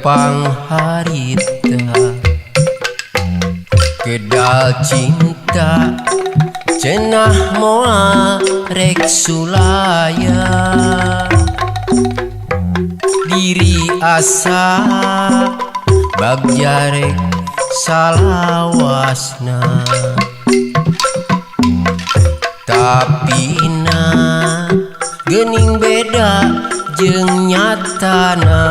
tepang harita kedal cinta cenah moal rek sulaya diri asa bagja rek salawasna tapina geuning beda jeung nyatana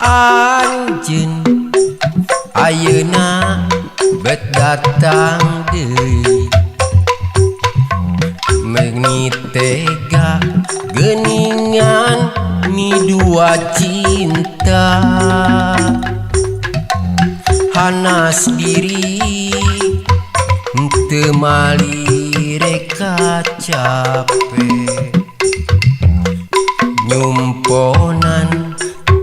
anjeun ayeuna bet datang deui meuni tega geuningan mi dua cinta hanas diri teu mali reka capek nyumponan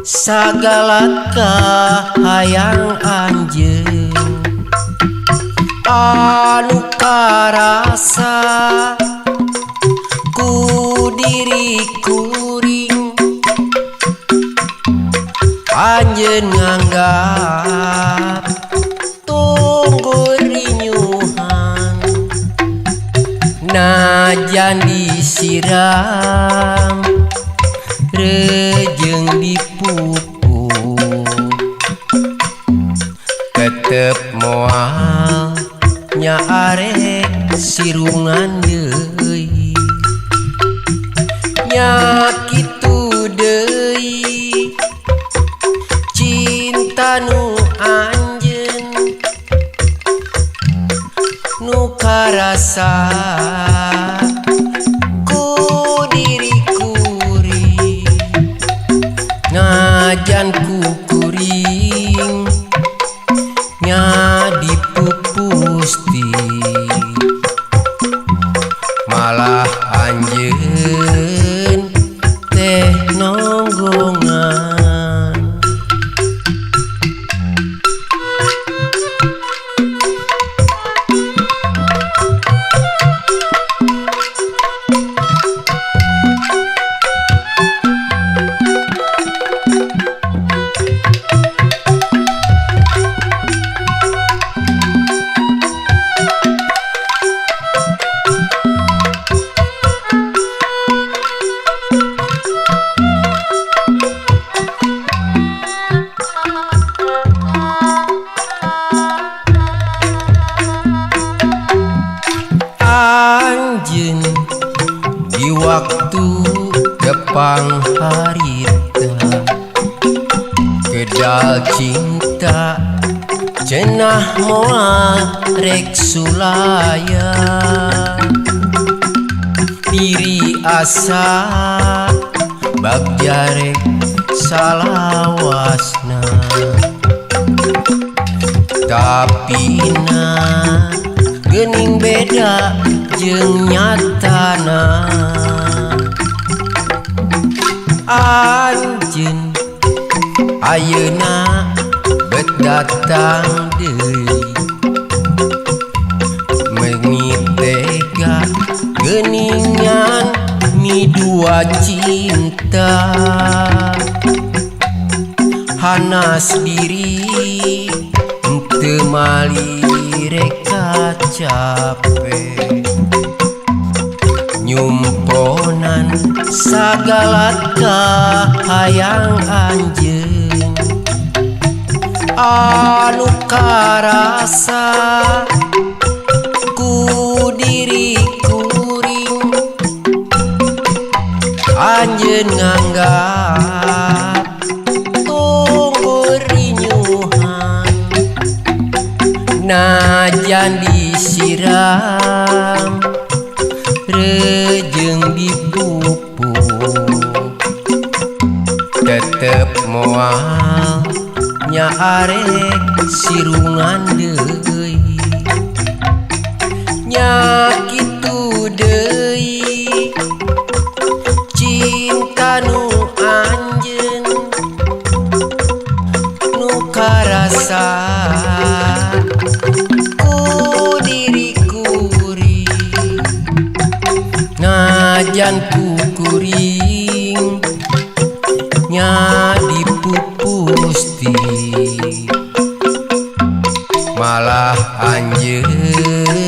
sagala kahayang anjeun anu karasa ku diri kuring anjeun nganggap tunggu rinyuhan najan disiram rejeng dipupuk tetep moal nyaarek sirungan deui nya kitu deui cinta nu anjeun nu karasa ku diri kuring najan ku kuring nya dipupusti malah anjeun teh nonggongan anjeun di waktu tepang harita kedal cinta cenah moal rek sulaya diri asa bagja rek salawasna tapina geuning beda jeung nyatana anjeun ayeuna bet datang deui meuni tega geuningan mi dua cinta hanas diri teu mali reka capek nyumponan sagala kahayang anjeun anu karasa ku diri kuring anjeun nganggap tunggu rinyuhan najan disiram rejeng dipupuk tetep moal nyaarek sirungan deui nya kitu deui cinta nu anjeun nu karasa ku diri kuring najan ku kuring anjeun